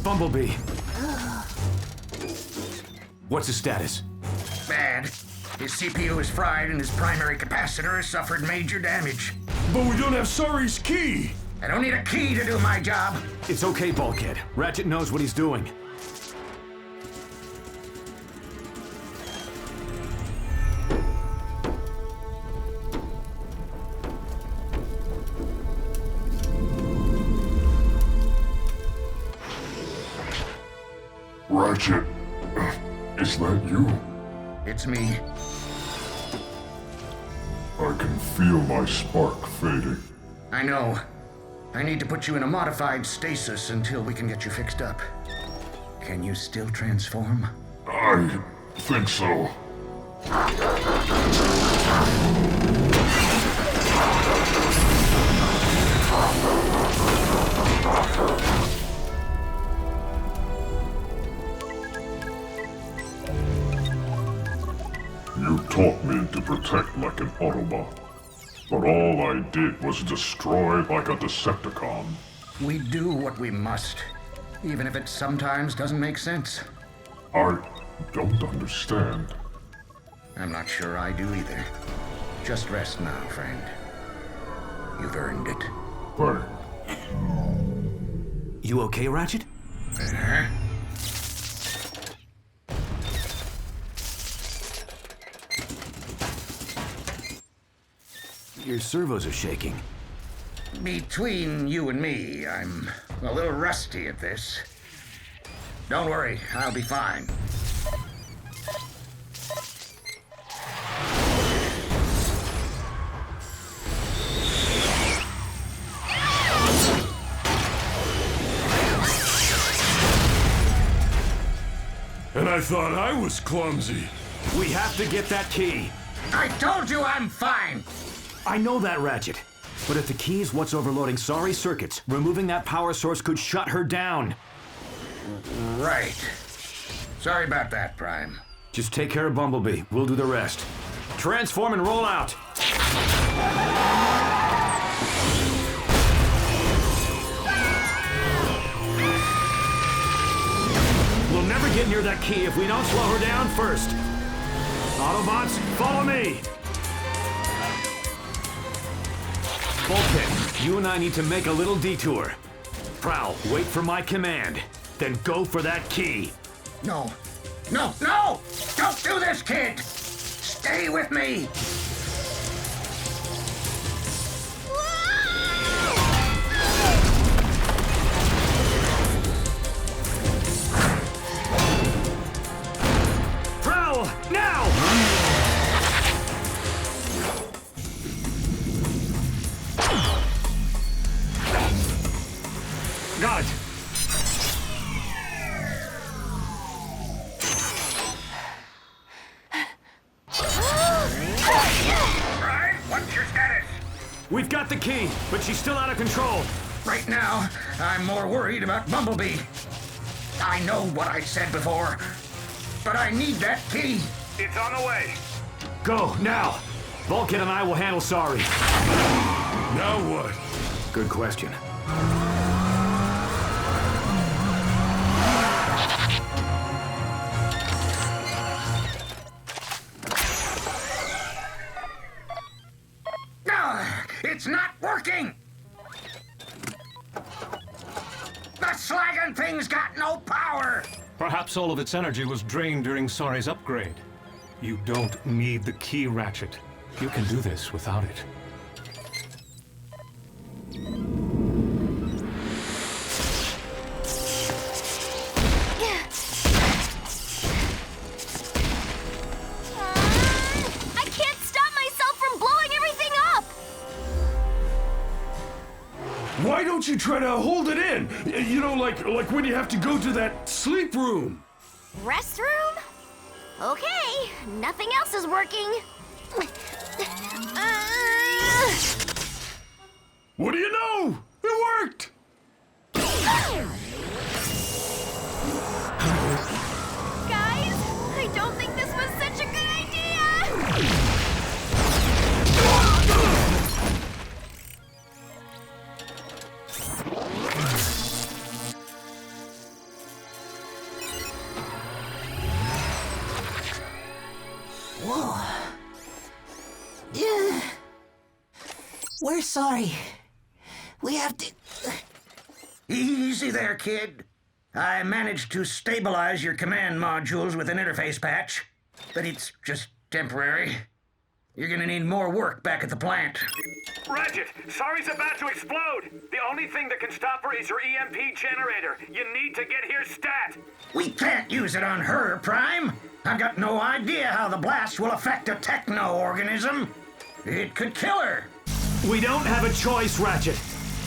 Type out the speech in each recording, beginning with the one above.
Bumblebee. What's his status? Bad. His CPU is fried and his primary capacitor has suffered major damage. But we don't have Sari's key! I don't need a key to do my job. It's okay, Bulkhead. Ratchet knows what he's doing. Ratchet, is that you? It's me. I can feel my spark fading. I know. I need to put you in a modified stasis until we can get you fixed up. Can you still transform? I think so. You taught me to protect like an Autobot, but all I did was destroy like a Decepticon. We do what we must, even if it sometimes doesn't make sense. I don't understand. I'm not sure I do either. Just rest now, friend. You've earned it. Thanks. You okay, Ratchet? Uh-huh. Your servos are shaking. Between you and me, I'm a little rusty at this. Don't worry, I'll be fine. And I thought I was clumsy. We have to get that key. I told you I'm fine! I know that, Ratchet. But if the key is what's overloading Sari's circuits, removing that power source could shut her down. Right. Sorry about that, Prime. Just take care of Bumblebee. We'll do the rest. Transform and roll out! We'll never get near that key if we don't slow her down first. Autobots, follow me! Bulkhead, you and I need to make a little detour. Prowl, wait for my command. Then go for that key. No. No, no! Don't do this, kid! Stay with me! Prowl, now! Got it. Prime, what's your status? We've got the key, but she's still out of control. Right now, I'm more worried about Bumblebee. I know what I said before, but I need that key. It's on the way. Go, now! Bulkhead and I will handle Sari. Now what? Good question. It's not working! The slagging thing's got no power! Perhaps all of its energy was drained during Sari's upgrade. You don't need the key, Ratchet. You can do this without it. Why don't you try to hold it in? You know, like when you have to go to that sleep room. Restroom? Okay, nothing else is working. What do you know? It worked! Guys, I don't think this was such a good idea! We're sorry. We have to... Easy there, kid. I managed to stabilize your command modules with an interface patch, but it's just temporary. You're gonna need more work back at the plant. Ratchet, Sari's about to explode. The only thing that can stop her is your EMP generator. You need to get here stat. We can't use it on her, Prime. I've got no idea how the blast will affect a techno-organism. It could kill her. We don't have a choice, Ratchet.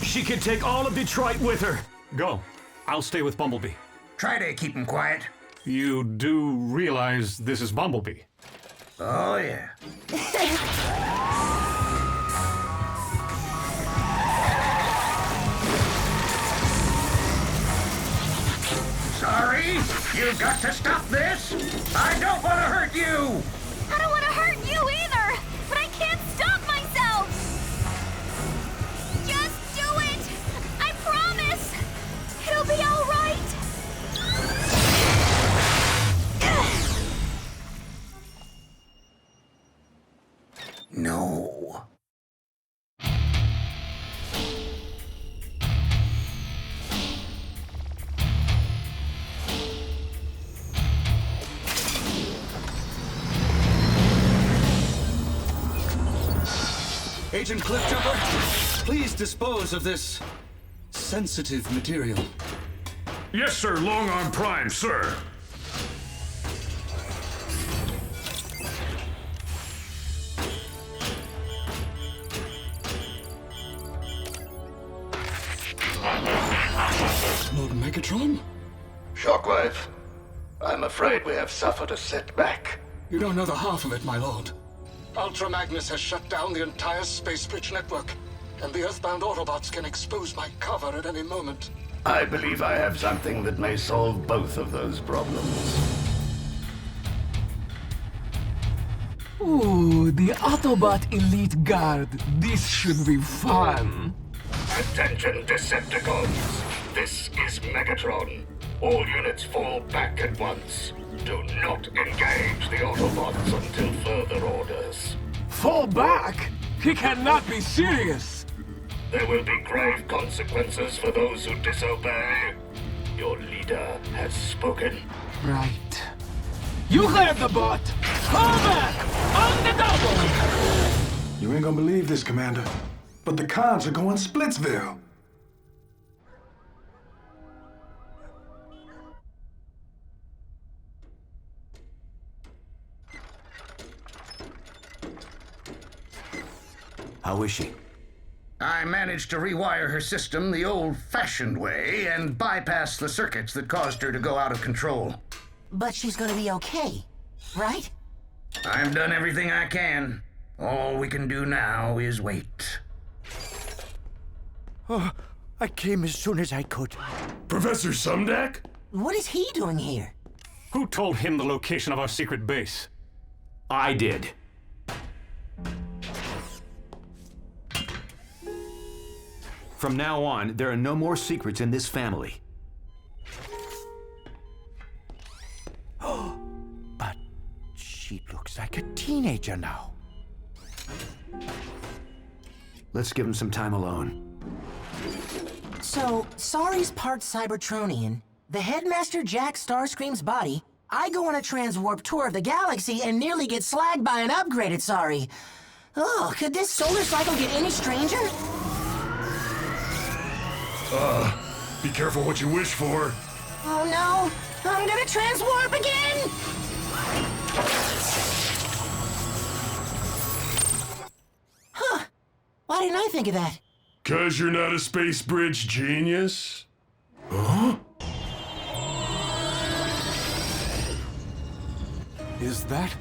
She could take all of Detroit with her. Go. I'll stay with Bumblebee. Try to keep him quiet. You do realize this is Bumblebee? Oh, yeah. Sorry, you've got to stop this. I don't want to hurt you. I don't want to hurt you either, but I can't stop myself. Just do it. I promise. It'll be all right. No. Agent Cliffjumper, please dispose of this sensitive material. Yes, sir, Long Arm Prime, sir. Lord Megatron? Shockwave, I'm afraid we have suffered a setback. You don't know the half of it, my lord. Ultra Magnus has shut down the entire Space Bridge network, and the Earthbound Autobots can expose my cover at any moment. I believe I have something that may solve both of those problems. Ooh, the Autobot Elite Guard. This should be fun. Attention, Decepticons. This is Megatron. All units fall back at once. Do not engage the Autobots until further orders. Fall back? He cannot be serious. There will be grave consequences for those who disobey. Your leader has spoken. Right. You heard the bot. Fall back! On the double! You ain't gonna believe this, Commander, but the cons are going Splitsville. How is she? I managed to rewire her system the old-fashioned way and bypass the circuits that caused her to go out of control. But she's gonna be okay, right? I've done everything I can. All we can do now is wait. Oh, I came as soon as I could. Professor Sumdac? What is he doing here? Who told him the location of our secret base? I did. From now on, there are no more secrets in this family. But she looks like a teenager now. Let's give him some time alone. So, Sari's part Cybertronian, the Headmaster Jack Starscream's body, I go on a transwarp tour of the galaxy and nearly get slagged by an upgraded Sari. Oh, could this solar cycle get any stranger? Be careful what you wish for. Oh no, I'm gonna transwarp again! Huh, why didn't I think of that? 'Cause you're not a space bridge genius? Huh? Is that?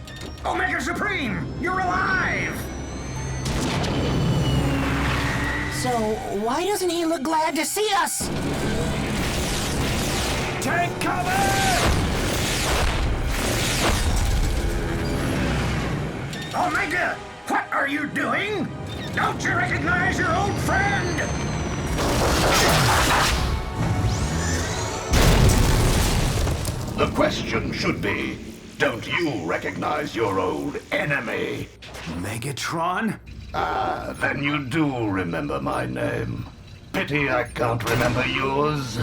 Omega Supreme, you're alive! So, why doesn't he look glad to see us? Take cover! Omega, what are you doing? Don't you recognize your old friend? The question should be, don't you recognize your old enemy? Megatron? Ah, then you do remember my name. Pity I can't remember yours.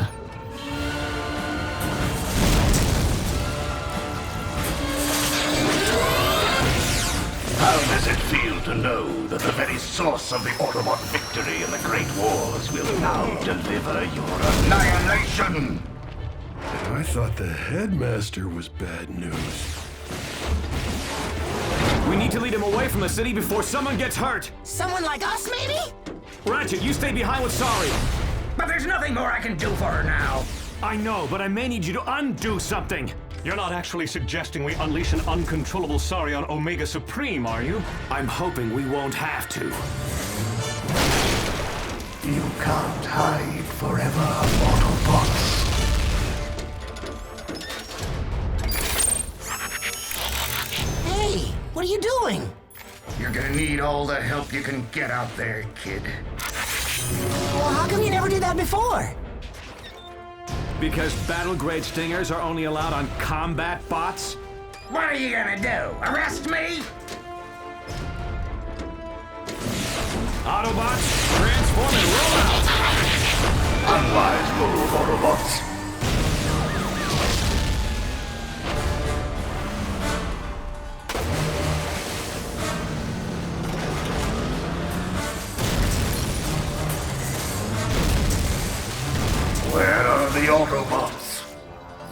How does it feel to know that the very source of the Autobot victory in the Great Wars will now deliver your annihilation? I thought the headmaster was bad news. We need to lead him away from the city before someone gets hurt. Someone like us, maybe? Ratchet, you stay behind with Sari. But there's nothing more I can do for her now. I know, but I may need you to undo something. You're not actually suggesting we unleash an uncontrollable Sari on Omega Supreme, are you? I'm hoping we won't have to. You can't hide forever, Autobots. Hey, what are you doing? You're gonna need all the help you can get out there, kid. Well, how come you never did that before? Because battle-grade stingers are only allowed on combat bots? What are you gonna do? Arrest me? Autobots, transform and roll out! Unwise move, Autobots. Where are the Autobots?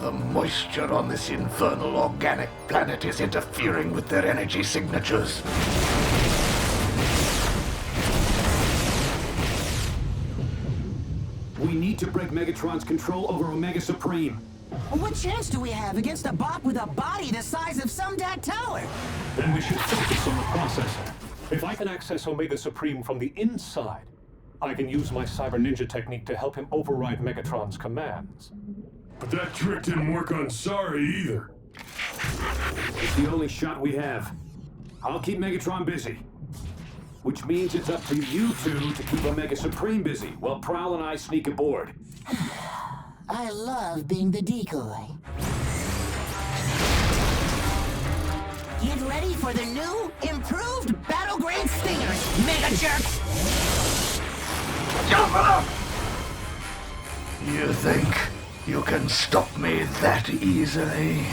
The moisture on this infernal organic planet is interfering with their energy signatures. We need to break Megatron's control over Omega Supreme. Well, what chance do we have against a bot with a body the size of some that tower? Then we should focus on the processor. If I can access Omega Supreme from the inside, I can use my Cyber Ninja technique to help him override Megatron's commands. But that trick didn't work on Sari either. It's the only shot we have. I'll keep Megatron busy. Which means it's up to you two to keep Omega Supreme busy, while Prowl and I sneak aboard. I love being the decoy. Get ready for the new, improved battle-grade stingers, Mega Jerk! Jump up! You think you can stop me that easily?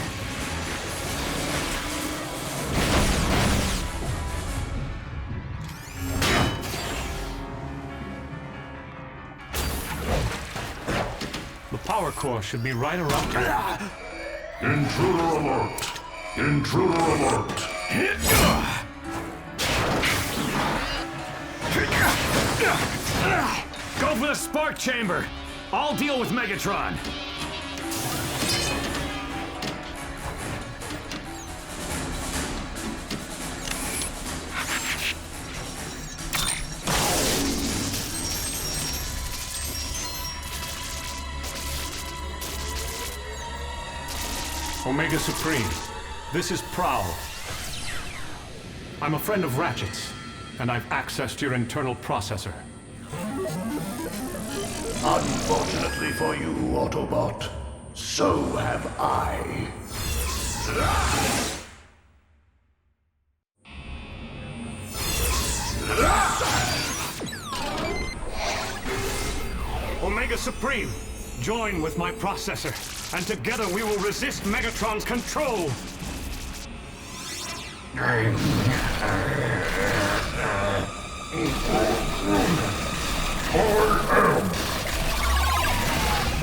The power core should be right around here. Intruder alert! Intruder alert! Go for the spark chamber! I'll deal with Megatron! Omega Supreme, this is Prowl. I'm a friend of Ratchet's, and I've accessed your internal processor. Unfortunately for you, Autobot, so have I. Omega Supreme, join with my processor, and together we will resist Megatron's control!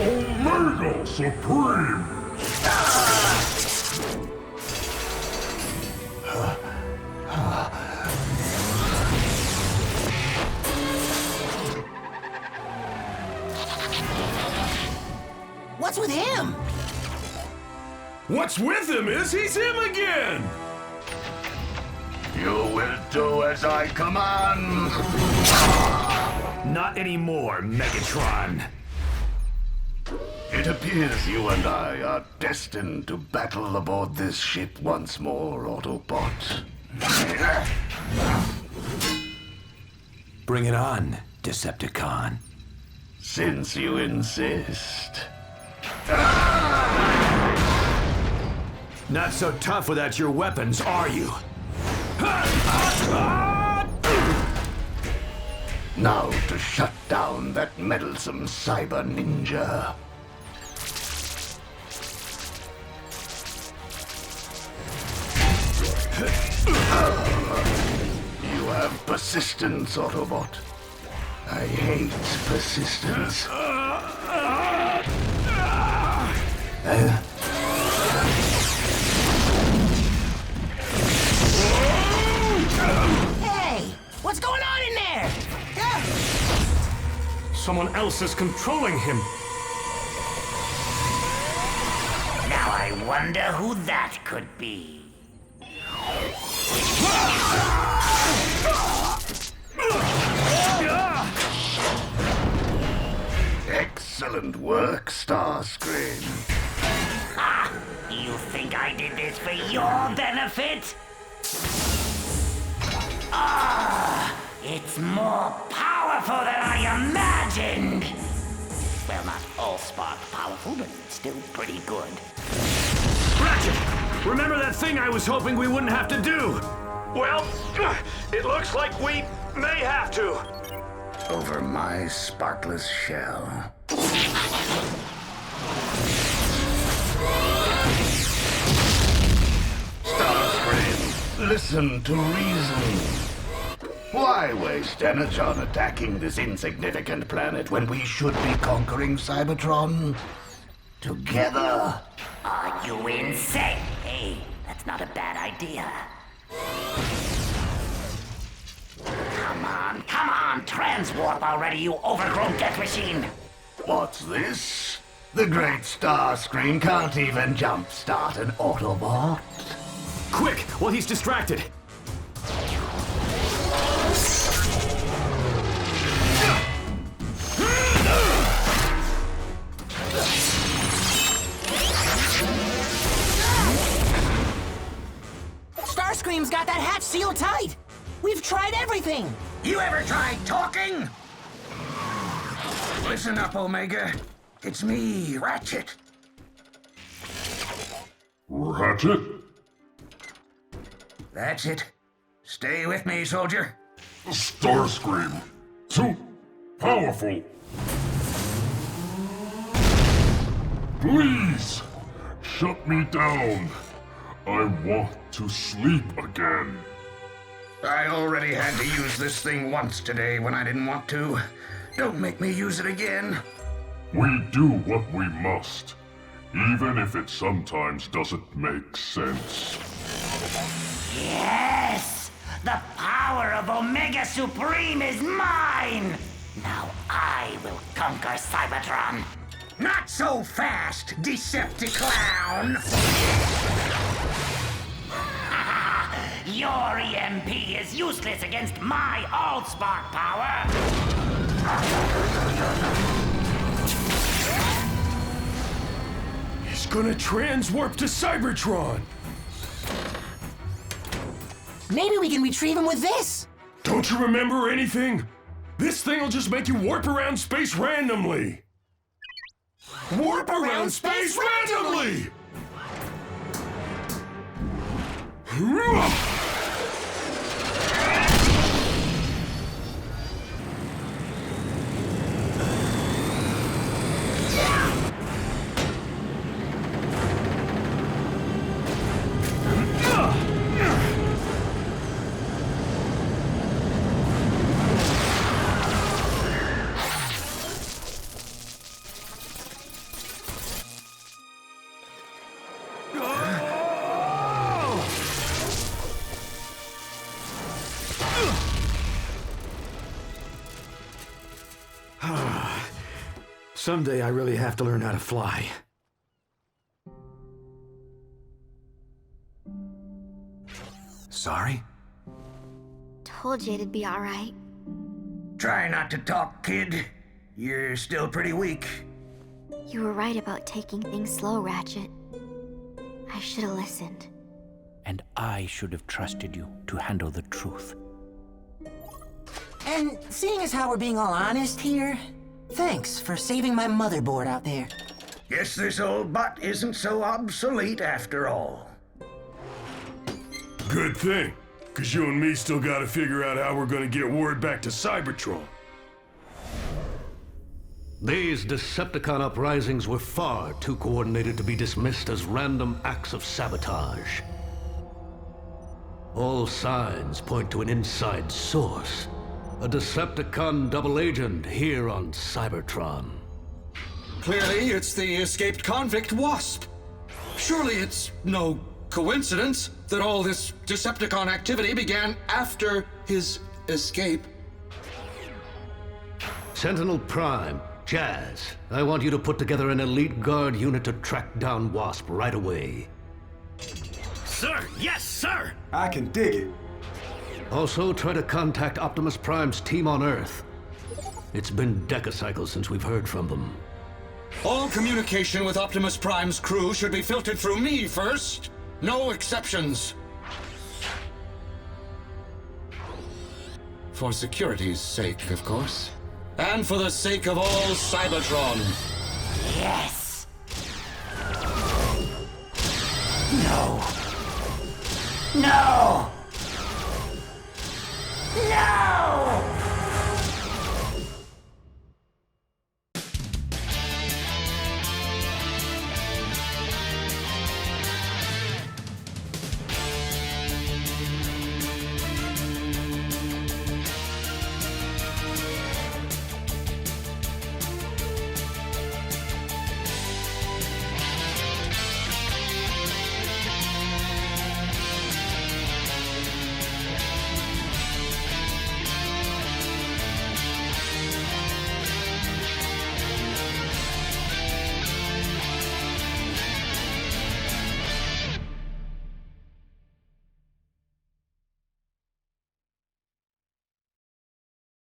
Omega Supreme! What's with him? What's with him is he's him again! You will do as I command! Not anymore, Megatron. It appears you and I are destined to battle aboard this ship once more, Autobot. Bring it on, Decepticon. Since you insist. Not so tough without your weapons, are you? Now to shut down that meddlesome cyber ninja. You have persistence, Autobot. I hate persistence. Hey! What's going on in there? Someone else is controlling him. Now I wonder who that could be. Excellent work, Starscream. Ha! You think I did this for your benefit? It's more powerful than I imagined. Well, not Allspark powerful, but still pretty good. Ratchet! Remember that thing I was hoping we wouldn't have to do? Well, it looks like we may have to. Over my sparkless shell. Starscream, listen to reason. Why waste energy on attacking this insignificant planet when we should be conquering Cybertron? Together. Are you insane? Hey, that's not a bad idea. Come on, transwarp already, you overgrown death machine! What's this? The great Starscream can't even jumpstart an Autobot. Quick, while he's distracted. Starscream's got that hatch sealed tight. We've tried everything. You ever tried talking? Listen up, Omega. It's me, Ratchet. Ratchet? That's it. Stay with me, soldier. Starscream. Too powerful. Please, shut me down. I want to sleep again. I already had to use this thing once today when I didn't want to. Don't make me use it again. We do what we must, even if it sometimes doesn't make sense. Yes! The power of Omega Supreme is mine! Now I will conquer Cybertron. Not so fast, Decepticon! Your EMP is useless against my Allspark power! He's gonna transwarp to Cybertron! Maybe we can retrieve him with this. Don't you remember anything? This thing will just make you warp around space randomly! Warp around space randomly! Someday I really have to learn how to fly. Sorry? Told you it'd be all right. Try not to talk, kid. You're still pretty weak. You were right about taking things slow, Ratchet. I should have listened. And I should have trusted you to handle the truth. And seeing as how we're being all honest here, thanks for saving my motherboard out there. Guess this old bot isn't so obsolete after all. Good thing, because you and me still gotta figure out how we're gonna get word back to Cybertron. These Decepticon uprisings were far too coordinated to be dismissed as random acts of sabotage. All signs point to an inside source. A Decepticon double agent here on Cybertron. Clearly, it's the escaped convict Wasp. Surely it's no coincidence that all this Decepticon activity began after his escape. Sentinel Prime, Jazz, I want you to put together an elite guard unit to track down Wasp right away. Sir, yes, sir! I can dig it. Also, try to contact Optimus Prime's team on Earth. It's been decacycles since we've heard from them. All communication with Optimus Prime's crew should be filtered through me first. No exceptions. For security's sake, of course. And for the sake of all Cybertron. Yes! No! No! No!